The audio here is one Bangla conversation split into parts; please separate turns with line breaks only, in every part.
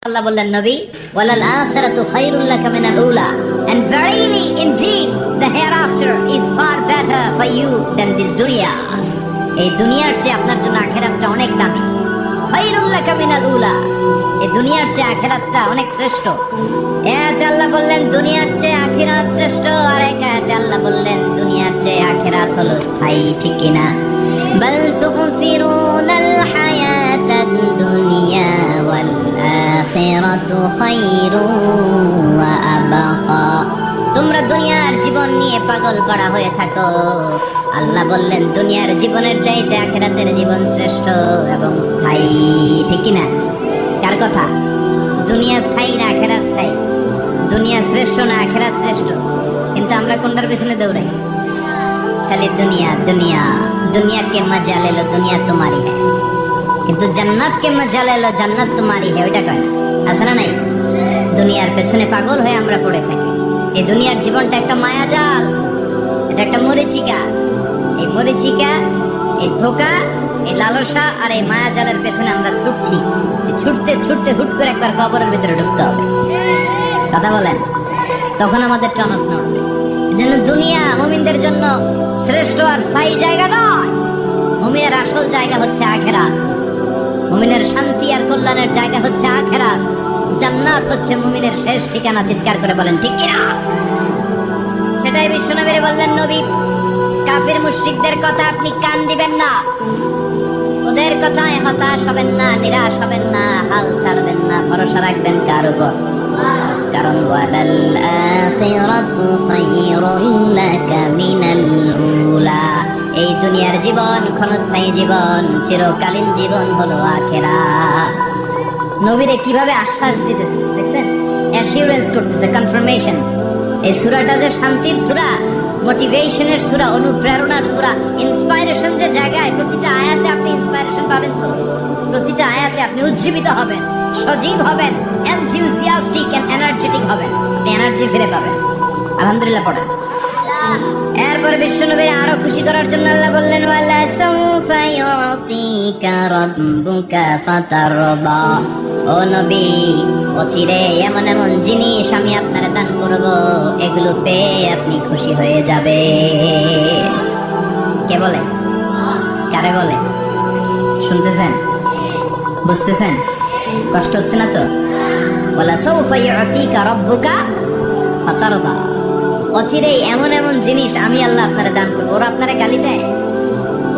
Allah বললেন নবী ওয়ালাল আখিরাতু খায়রুল লাকা মিনাল উলা and verily indeed the hereafter is far better for you than this dunya এই দুনিয়ার চেয়ে আপনার জন্য আখিরাতটা অনেক দামি খায়রুল লাকা মিনাল উলা এই দুনিয়ার চেয়ে আখিরাতটা অনেক শ্রেষ্ঠ এতে আল্লাহ বললেন দুনিয়ার চেয়ে আখিরাত শ্রেষ্ঠ আর এতে আল্লাহ বললেন দুনিয়ার চেয়ে আখিরাত হলো স্থায়ী ঠিক কি না বাল তুফিরুনাল হায়াতাদ দুনিয়া ওয়াল আখিরাতু খায়রুন ওয়া আবাকা তোমরা দুনিয়ার জীবন নিয়ে পাগল পাড়া হয়ে থাকো আল্লাহ বললেন দুনিয়ার জীবনের চাইতে আখিরাতের জীবন শ্রেষ্ঠ এবং স্থায়ী ঠিক কি না কার কথা দুনিয়া স্থায়ী না আখিরাত স্থায়ী দুনিয়া শ্রেষ্ঠ না আখিরাত শ্রেষ্ঠ কিন্তু আমরা কোনটার পেছনে দৌড়াই খালি দুনিয়া দুনিয়া दुनिया के मजा ले लो दुनिया तुम्हारी है কিন্তু জান্নাত কে মজা ले लो জান্নাত तुम्हारी है ওইটা কয় না আছে না নাই দুনিয়ার পেছনে পাগল হয়ে আমরা পড়ে থাকি এই দুনিয়ার জীবনটা একটা মায়াজাল এটা একটা মরিচিকা এই মরিচিকা এই ধোঁকা এই লালসা আর এই মায়াজালের পেছনে আমরা ছুটছি ছুটতে ছুটতে হুট করে একবার কবরের ভিতরে ঢুকতে হবে কথা বলেন তখন আমাদের টনক নড়বে যেন দুনিয়া মুমিনদের জন্য শ্রেষ্ঠ আর স্থায়ী জায়গা নয় মুমিনের আসল জায়গা হচ্ছে আখিরাত মুমিনের শান্তি আর কল্যাণের জায়গা হচ্ছে আখিরাত জান্নাত হচ্ছে মুমিনের শেষ ঠিকানা চিৎকার করে বলেন ঠিক কি না সেটাই বিশ্বনবী বললেন নবী কাফির মুশরিকদের কথা আপনি কান দিবেন না ওদের কথায় হতাশ হবেন না নিরাশ হবেন না হাল ছাড়বেন না ভরসা রাখবেন কার উপর কারণ ওয়ালাল আখিরাতু খায়রুল লাকা মিনাল উলা এই দুনিয়ার জীবন ক্ষণস্থায়ী জীবন চিরকালীন জীবন হলো আখিরাত নবীরে কিভাবে আশ্বাস দিতেছে দেখছেন অ্যাসিউরেন্স করতেছে কনফার্মেশন এই সূরাটা যে শান্তির সূরা মোটিভেশনের সূরা অনুপ্রেরণার সূরা ইন্সপাইরেশন যে জায়গায় প্রতিটা আয়াতে আপনি ইন্সপাইরেশন পাবেন তো প্রতিটা আয়াতে আপনি উজ্জীবিত হবেন সজীব হবেন এনথিউজিয়াস্টিক এন্ড এনার্জেটিক হবেন আপনি এনার্জি ফিরে পাবেন আলহামদুলিল্লাহ পড়েন এরপর বিশ্বনবীর আরো খুশি করার জন্য আল্লাহ বললেন ওয়ালা সাউফা ইউতিকা রাব্বুকা ফাতারদা ও নবী অচিরে এমন এমন জিনিস আমি আপনারে দান করব এগুলো পেয়ে আপনি খুশি হয়ে যাবে কে বলে কারে বলে শুনতেছেন বুঝতেছেন কষ্ট হচ্ছে না তো ওয়ালা সাউফা ইউতিকা রাব্বুকা ফাতারদা অচিরেই এমন এমন জিনিস আমি আল্লাহ আপনারে দান করবো ওরা আপনারে গালি দেয়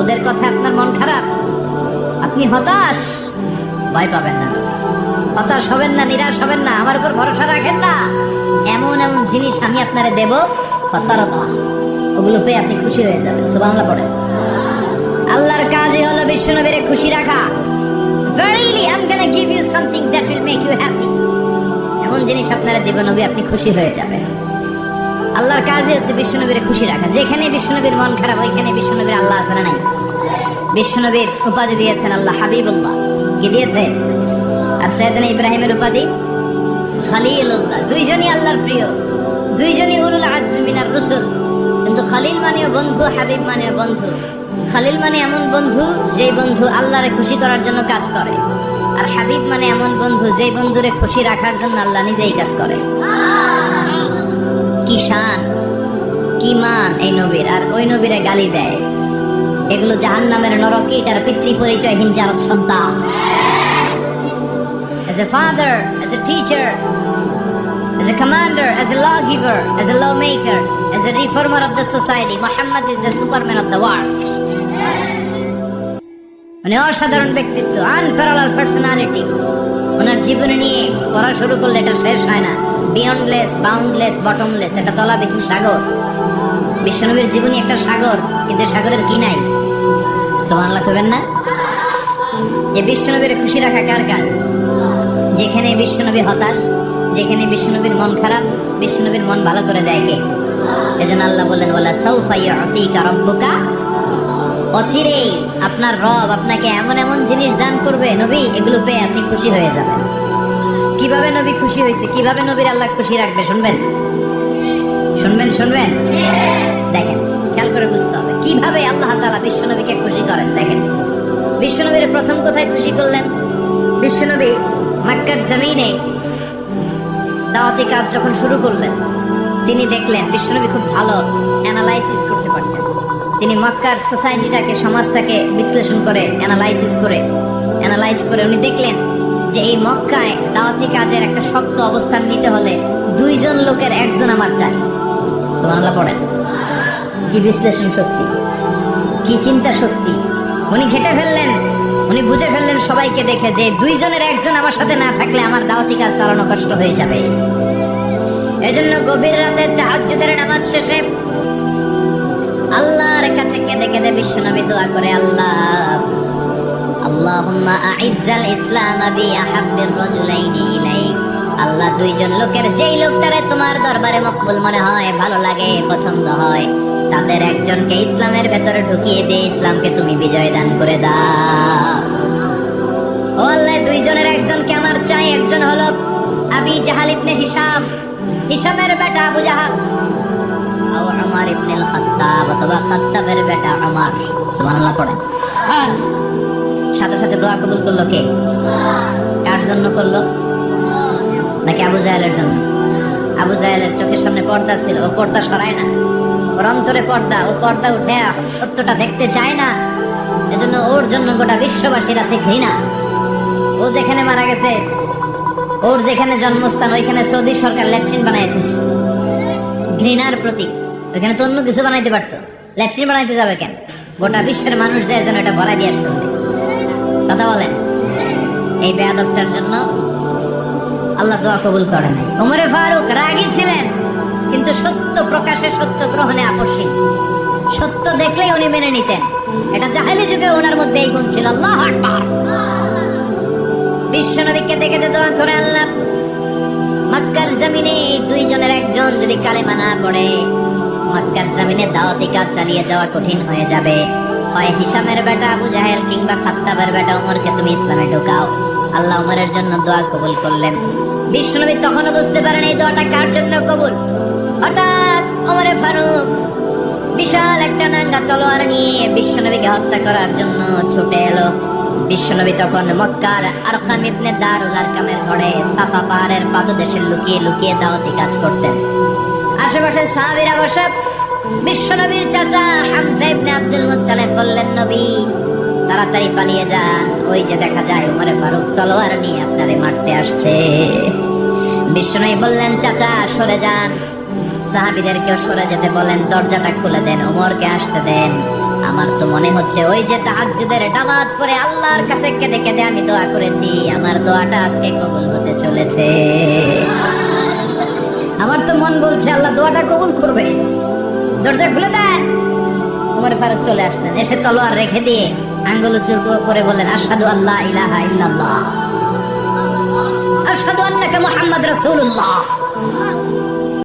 ওদের কথা আপনার মন খারাপ আপনি হতাশ ভয় পাবেন না হতাশ হবেন না নিরাশ হবেন না আমার উপর ভরসা রাখেন না এমন এমন জিনিস আমি আপনারে দেব ফাতারদা ওগুলো পেয়ে আপনি খুশি হয়ে যাবেন সুবহানাল্লাহ পড়েন আল্লাহর কাজই হলো বিশ্বনবীরে খুশি রাখা verily I'm gonna give you something that will make you happy এমন জিনিস আপনারা দেব নবী আপনি খুশি হয়ে যাবেন আল্লাহর কাজই হচ্ছে বিশ্বনবীর খুশি রাখা যেখানে বিশ্বনবীর মন খারাপ ওইখানে বিশ্বনবীর আল্লাহ আছে না নাই বিশ্বনবীর উপাধি দিয়েছেন আল্লাহ হাবিবুল্লাহ কি দিয়েছে আর সাইয়েদনা ইব্রাহিমের উপাধি খলিলুল্লাহ দুইজনই আল্লাহর প্রিয় দুইজনই উলুল আজমি মিনার রাসূল কিন্তু খলিল মানেও বন্ধু হাবিব মানেও বন্ধু খলিল মানে এমন বন্ধু যেই বন্ধু আল্লাহরে খুশি করার জন্য কাজ করে আর হাবিব মানে এমন বন্ধু যেই বন্ধুরে খুশি রাখার জন্য আল্লাহ নিজেই কাজ করে কি শান কি মান এই নবীর আর ওই নবীরে গালি দেয় এগুলো জাহান্নামের নরকীটার পিতৃ পরিচয়হীন জারদ সন্তান as a father as a teacher as a commander as a lawgiver as a lawmaker as a reformer of the society Muhammad is the superman of the world মানে অসাধারণ ব্যক্তিত্ব আনপ্যারালাল পার্সোনালিটি ওনার জীবনে নিয়ে পড়া শুরু করলে এটা শেষ হয় না বিয়ন্ডলেস বাউন্ডলেস বটমলেস এটা তলাবিহীন সাগর বিশ্বনবীর জীবনী একটা সাগর কিন্তু সাগরের কি নাই সুবহানাল্লাহ কইবেন না এই বিশ্বনবীর খুশি রাখা কার কাজ যেখানে বিশ্বনবী হতাশ যেখানে বিশ্বনবীর মন খারাপ বিশ্বনবীর মন ভালো করে দেয় কে এজন্য আল্লাহ বললেন ওয়ালা সাউফা ইউতিকা রাব্বুকা অচিরেই আপনার রব আপনাকে এমন এমন জিনিস দান করবে নবী এগুলো পেয়ে আপনি খুশি হয়ে যাবেন কিভাবে নবী খুশি হয়েছে কিভাবে নবীর আল্লাহ খুশি রাখবে শুনবেন শুনবেন শুনবেন দেখেন খেয়াল করে বুঝতে হবে কিভাবে আল্লাহ তাআলা বিশ্বনবীকে খুশি করেন দেখেন বিশ্বনবীর প্রথম কোথায় খুশি করলেন বিশ্বনবী মক্কার জমিনে দাওয়াতি কাজ যখন শুরু করলেন, তিনি দেখলেন বিশ্বনবী খুব ভালো অ্যানালাইসিস করতে পারতেন। তিনি মক্কার সোসাইটিটাকে, সমাজটাকে বিশ্লেষণ করে অ্যানালাইজ করে উনি দেখলেন যে এই মক্কায় দাওয়াতি কাজের একটা শক্ত অবস্থান নিতে হলে 2 জন লোকের একজন আমার চাই। সুবহানাল্লাহ পড়েন। কি বিশ্লেষণ শক্তি, কি চিন্তা শক্তি! উনি ঘেটে ফেললেন, উনি বুঝে ফেললেন সবাইকে দেখে যে 2 জনের একজন আমার সাথে না থাকলে আমার দাওয়াতি কাজ চালানো কষ্ট হয়ে যাবে। এজন্য গভীর রাতে তাহাজ্জুদের নামাজ শেষে আল্লাহর কাছে কেঁদে কেঁদে বিশ্বনবী দোয়া করে, আল্লাহুম্মা আইজ্জাল ইসলাম বি আহাব্বির রাজুলাইনি ইলাইক। আল্লাহ 2 জন লোকের, যেই লোকটারে তোমার দরবারে মকবুল মনে হয়, ভালো লাগে, পছন্দ হয়, তাদের একজনকে ইসলামের ভেতরে ঢুকিয়ে দিয়ে ইসলামকে তুমি বিজয় দান করে দাও। ও আল্লাহ, 2 জনের একজনকে আমার চাই। একজন হলো আবি জাহাল ইবনে হিশাম, হিশামের বেটা আবু জাহাল, ও উমর ইবনে আল খাত্তাব, অথবা খাত্তাবের বেটা উমর। সুবহানাল্লাহ পড়েন। সাথে সাথে দোয়া কবুল করলো কে? কার জন্য করলো? নাকি আবু জাহেলের জন্য? আবু জাহেলের চোখের সামনে পর্দা ছিল, ও পর্দা সরায় না। ওর অন্তরে পর্দা, ও পর্দা উঠে সত্যটা দেখতে চায় না। এজন্য ওর জন্য গোটা বিশ্ববাসীর আছে ঘৃণা। ও যেখানে মারা গেছে, ওর যেখানে জন্মস্থান, ওইখানে সৌদি সরকার ল্যাট্রিন বানাই দিচ্ছে, ঘৃণার প্রতীক। ওইখানে তো অন্য কিছু বানাইতে পারতো, ল্যাট্রিন বানাইতে যাবে কেন? গোটা বিশ্বের মানুষ যায় যেন এটা ভরাই দিয়ে আসতে হবে। কথা বলেন। এই বেয়াদবটার জন্য আল্লাহ দোয়া কবুল করে নাই। ওমরে ফারুক রাগী ছিলেন, কিন্তু সত্য প্রকাশে, সত্য গ্রহণে আপসীন। সত্য দেখলেই উনি মেনে নিতেন। এটা জাহেলি যুগে ওনার মধ্যে এই গুণ ছিল। আল্লাহু আকবার। বিশ্বনবী কেঁদে কেঁদে দোয়া করে, আল্লাহ, মক্কার জমিনে 2 জনের একজন যদি কালেমা না পড়ে, মক্কার জমিনে দাওয়াতি কাজ চালিয়ে যাওয়া কঠিন হয়ে যাবে। হয় হিশামের বেটা আবু জাহেল কিংবা খাত্তাবের বেটা ওমরকে তুমি ইসলামে ঢোকাও। আল্লাহ ওমরের জন্য দোয়া কবুল করলেন। বিশ্বনবী তখনও বুঝতে পারেন এই দোয়াটা কার জন্য কবুল। হঠাৎ ওমরে ফারুক বিশাল একটা নাঙ্গা তলোয়ার নিয়ে বিশ্বনবীকে হত্যা করার জন্য ছুটে এলো। বিশ্বনবী তখন মক্কার আরকাম ইবনে দারুল আরকামের ঘরে সাফা পাহাড়ের পাদদেশে লুকিয়ে লুকিয়ে দাওয়াতি কাজ করতেন। আশেপাশে সাহাবীরা বসে। বিশ্বনবীর চাচা হামজা ইবনে আব্দুল মুত্তালিব বললেন, নবী তাড়াতাড়ি পালিয়ে যান, ওই যে দেখা যায় ওমরে ফারুক তলোয়ার নিয়ে আপনারে মারতে আসছে। বিশ্বনবী বললেন, চাচা সরে যান, সাহাবীদেরকেও সরে যেতে বলেন, দরজাটা খুলে দেন, ওমরকে আসতে দেন। আমার তো মনে হচ্ছে ওই যে তাহাজ্জুদের নামাজ পড়ে আল্লাহর কাছে কেঁদে কেঁদে আমি দোয়া করেছি, আমার দোয়াটা আজকে কবুল হতে চলেছে। আমার তো মন বলছে আল্লাহ দোয়াটা কবুল করবে। দরজা খুলে দেন। ওমর ফারুক চলে আসলেন। এসে তলোয়ার রেখে দিয়ে আঙ্গুল উঁচু করে বললেন, আশহাদু আল্লা ইলাহা ইল্লাল্লাহ, আশহাদু আন্নাকা মুহাম্মাদ রাসূলুল্লাহ।